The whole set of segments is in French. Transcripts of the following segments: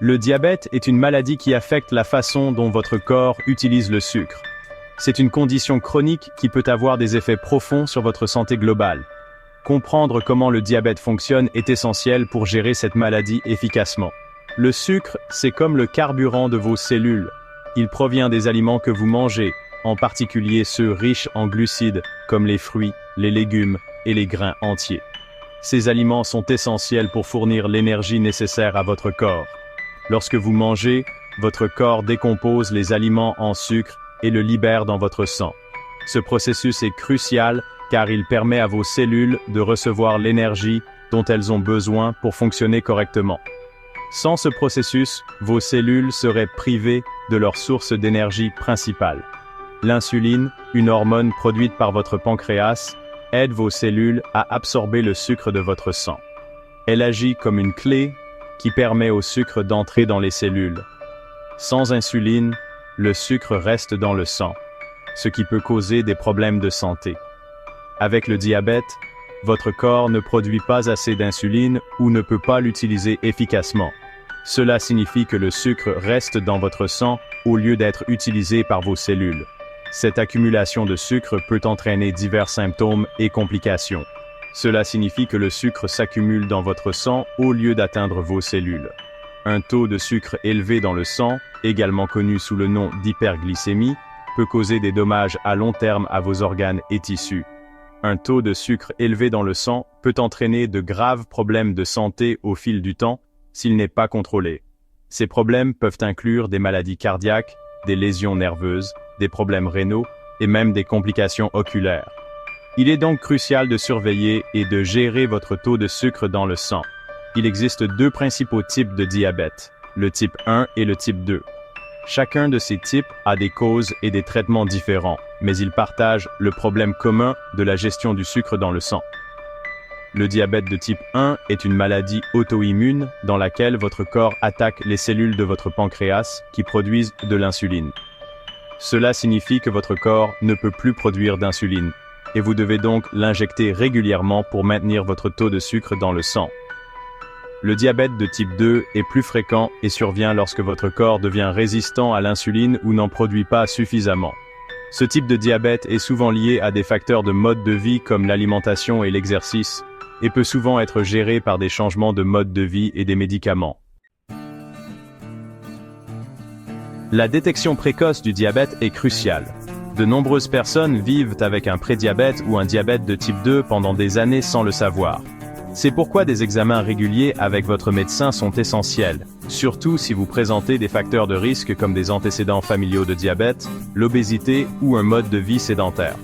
Le diabète est une maladie qui affecte la façon dont votre corps utilise le sucre. C'est une condition chronique qui peut avoir des effets profonds sur votre santé globale. Comprendre comment le diabète fonctionne est essentiel pour gérer cette maladie efficacement. Le sucre, c'est comme le carburant de vos cellules. Il provient des aliments que vous mangez, en particulier ceux riches en glucides, comme les fruits, les légumes et les grains entiers. Ces aliments sont essentiels pour fournir l'énergie nécessaire à votre corps. Lorsque vous mangez, votre corps décompose les aliments en sucre et le libère dans votre sang. Ce processus est crucial car il permet à vos cellules de recevoir l'énergie dont elles ont besoin pour fonctionner correctement. Sans ce processus, vos cellules seraient privées de leur source d'énergie principale. L'insuline, une hormone produite par votre pancréas, aide vos cellules à absorber le sucre de votre sang. Elle agit comme une clé qui permet au sucre d'entrer dans les cellules. Sans insuline, le sucre reste dans le sang, ce qui peut causer des problèmes de santé. Avec le diabète, votre corps ne produit pas assez d'insuline ou ne peut pas l'utiliser efficacement. Cela signifie que le sucre reste dans votre sang au lieu d'être utilisé par vos cellules. Cette accumulation de sucre peut entraîner divers symptômes et complications. Cela signifie que le sucre s'accumule dans votre sang au lieu d'atteindre vos cellules. Un taux de sucre élevé dans le sang, également connu sous le nom d'hyperglycémie, peut causer des dommages à long terme à vos organes et tissus. Un taux de sucre élevé dans le sang peut entraîner de graves problèmes de santé au fil du temps s'il n'est pas contrôlé. Ces problèmes peuvent inclure des maladies cardiaques, des lésions nerveuses, des problèmes rénaux et même des complications oculaires. Il est donc crucial de surveiller et de gérer votre taux de sucre dans le sang. Il existe deux principaux types de diabète, le type 1 et le type 2. Chacun de ces types a des causes et des traitements différents, mais ils partagent le problème commun de la gestion du sucre dans le sang. Le diabète de type 1 est une maladie auto-immune dans laquelle votre corps attaque les cellules de votre pancréas qui produisent de l'insuline. Cela signifie que votre corps ne peut plus produire d'insuline, et vous devez donc l'injecter régulièrement pour maintenir votre taux de sucre dans le sang. Le diabète de type 2 est plus fréquent et survient lorsque votre corps devient résistant à l'insuline ou n'en produit pas suffisamment. Ce type de diabète est souvent lié à des facteurs de mode de vie comme l'alimentation et l'exercice, et peut souvent être géré par des changements de mode de vie et des médicaments. La détection précoce du diabète est cruciale. De nombreuses personnes vivent avec un prédiabète ou un diabète de type 2 pendant des années sans le savoir. C'est pourquoi des examens réguliers avec votre médecin sont essentiels, surtout si vous présentez des facteurs de risque comme des antécédents familiaux de diabète, l'obésité ou un mode de vie sédentaire.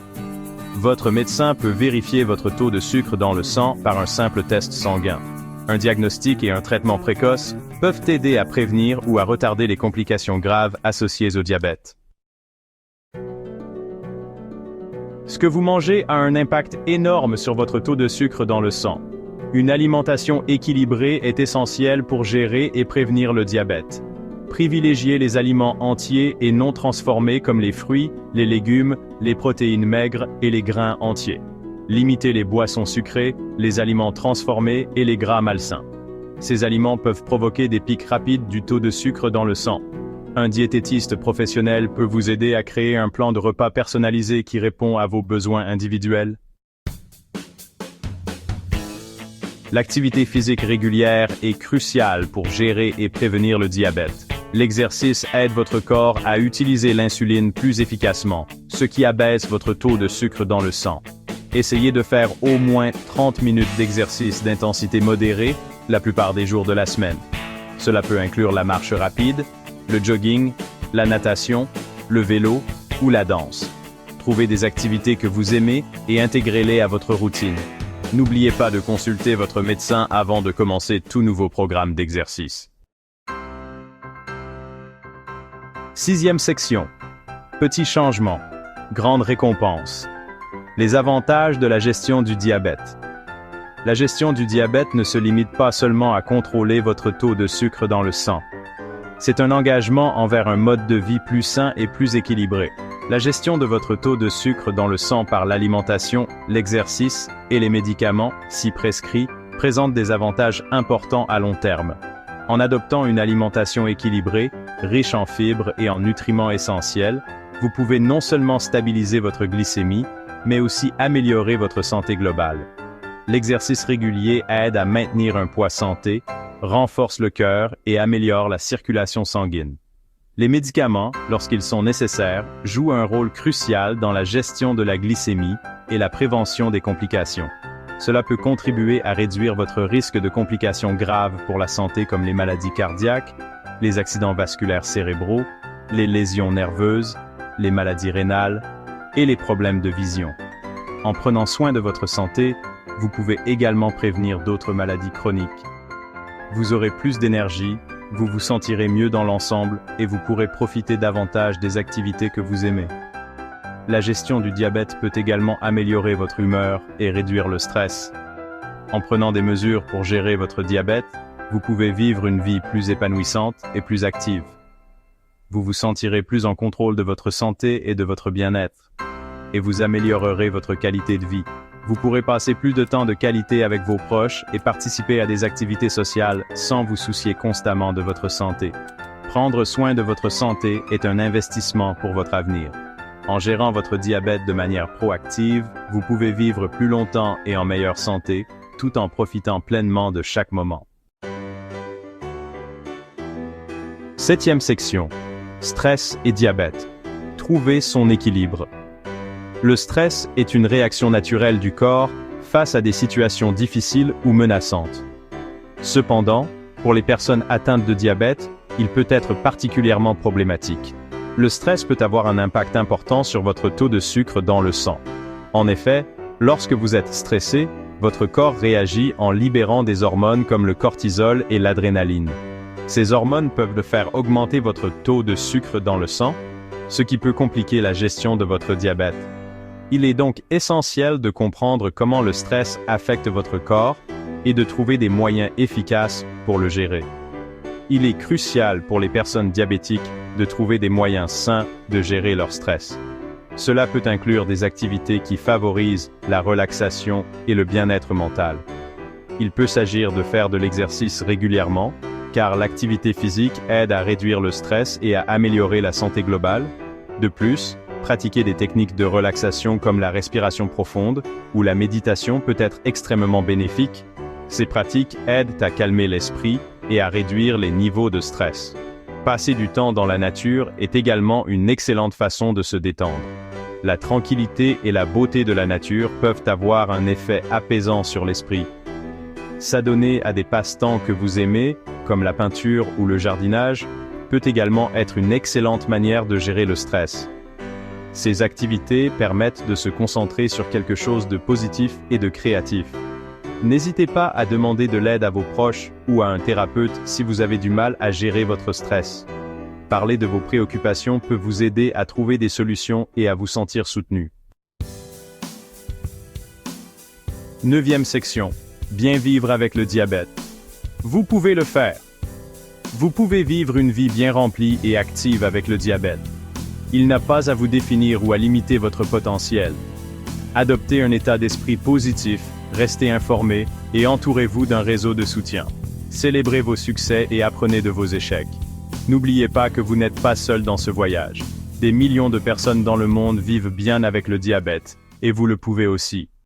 Votre médecin peut vérifier votre taux de sucre dans le sang par un simple test sanguin. Un diagnostic et un traitement précoce peuvent aider à prévenir ou à retarder les complications graves associées au diabète. Ce que vous mangez a un impact énorme sur votre taux de sucre dans le sang. Une alimentation équilibrée est essentielle pour gérer et prévenir le diabète. Privilégiez les aliments entiers et non transformés comme les fruits, les légumes, les protéines maigres et les grains entiers. Limitez les boissons sucrées, les aliments transformés et les gras malsains. Ces aliments peuvent provoquer des pics rapides du taux de sucre dans le sang. Un diététiste professionnel peut vous aider à créer un plan de repas personnalisé qui répond à vos besoins individuels. L'activité physique régulière est cruciale pour gérer et prévenir le diabète. L'exercice aide votre corps à utiliser l'insuline plus efficacement, ce qui abaisse votre taux de sucre dans le sang. Essayez de faire au moins 30 minutes d'exercice d'intensité modérée la plupart des jours de la semaine. Cela peut inclure la marche rapide, le jogging, la natation, le vélo ou la danse. Trouvez des activités que vous aimez et intégrez-les à votre routine. N'oubliez pas de consulter votre médecin avant de commencer tout nouveau programme d'exercice. Sixième section. Petits changements. Grande récompense. Les avantages de la gestion du diabète. La gestion du diabète ne se limite pas seulement à contrôler votre taux de sucre dans le sang. C'est un engagement envers un mode de vie plus sain et plus équilibré. La gestion de votre taux de sucre dans le sang par l'alimentation, l'exercice et les médicaments, si prescrits, présente des avantages importants à long terme. En adoptant une alimentation équilibrée, riche en fibres et en nutriments essentiels, vous pouvez non seulement stabiliser votre glycémie, mais aussi améliorer votre santé globale. L'exercice régulier aide à maintenir un poids santé, renforce le cœur et améliore la circulation sanguine. Les médicaments, lorsqu'ils sont nécessaires, jouent un rôle crucial dans la gestion de la glycémie et la prévention des complications. Cela peut contribuer à réduire votre risque de complications graves pour la santé comme les maladies cardiaques, les accidents vasculaires cérébraux, les lésions nerveuses, les maladies rénales et les problèmes de vision. En prenant soin de votre santé, vous pouvez également prévenir d'autres maladies chroniques. Vous aurez plus d'énergie, vous vous sentirez mieux dans l'ensemble et vous pourrez profiter davantage des activités que vous aimez. La gestion du diabète peut également améliorer votre humeur et réduire le stress. En prenant des mesures pour gérer votre diabète, vous pouvez vivre une vie plus épanouissante et plus active. Vous vous sentirez plus en contrôle de votre santé et de votre bien-être. Et vous améliorerez votre qualité de vie. Vous pourrez passer plus de temps de qualité avec vos proches et participer à des activités sociales sans vous soucier constamment de votre santé. Prendre soin de votre santé est un investissement pour votre avenir. En gérant votre diabète de manière proactive, vous pouvez vivre plus longtemps et en meilleure santé, tout en profitant pleinement de chaque moment. 7e section. Stress et diabète. Trouver son équilibre. Le stress est une réaction naturelle du corps face à des situations difficiles ou menaçantes. Cependant, pour les personnes atteintes de diabète, il peut être particulièrement problématique. Le stress peut avoir un impact important sur votre taux de sucre dans le sang. En effet, lorsque vous êtes stressé, votre corps réagit en libérant des hormones comme le cortisol et l'adrénaline. Ces hormones peuvent faire augmenter votre taux de sucre dans le sang, ce qui peut compliquer la gestion de votre diabète. Il est donc essentiel de comprendre comment le stress affecte votre corps et de trouver des moyens efficaces pour le gérer. Il est crucial pour les personnes diabétiques de trouver des moyens sains de gérer leur stress. Cela peut inclure des activités qui favorisent la relaxation et le bien-être mental. Il peut s'agir de faire de l'exercice régulièrement, car l'activité physique aide à réduire le stress et à améliorer la santé globale. De plus, pratiquer des techniques de relaxation comme la respiration profonde ou la méditation peut être extrêmement bénéfique. Ces pratiques aident à calmer l'esprit et à réduire les niveaux de stress. Passer du temps dans la nature est également une excellente façon de se détendre. La tranquillité et la beauté de la nature peuvent avoir un effet apaisant sur l'esprit. S'adonner à des passe-temps que vous aimez, comme la peinture ou le jardinage, peut également être une excellente manière de gérer le stress. Ces activités permettent de se concentrer sur quelque chose de positif et de créatif. N'hésitez pas à demander de l'aide à vos proches ou à un thérapeute si vous avez du mal à gérer votre stress. Parler de vos préoccupations peut vous aider à trouver des solutions et à vous sentir soutenu. 9e section. Bien vivre avec le diabète. Vous pouvez le faire. Vous pouvez vivre une vie bien remplie et active avec le diabète. Il n'a pas à vous définir ou à limiter votre potentiel. Adoptez un état d'esprit positif, restez informé et entourez-vous d'un réseau de soutien. Célébrez vos succès et apprenez de vos échecs. N'oubliez pas que vous n'êtes pas seul dans ce voyage. Des millions de personnes dans le monde vivent bien avec le diabète, et vous le pouvez aussi.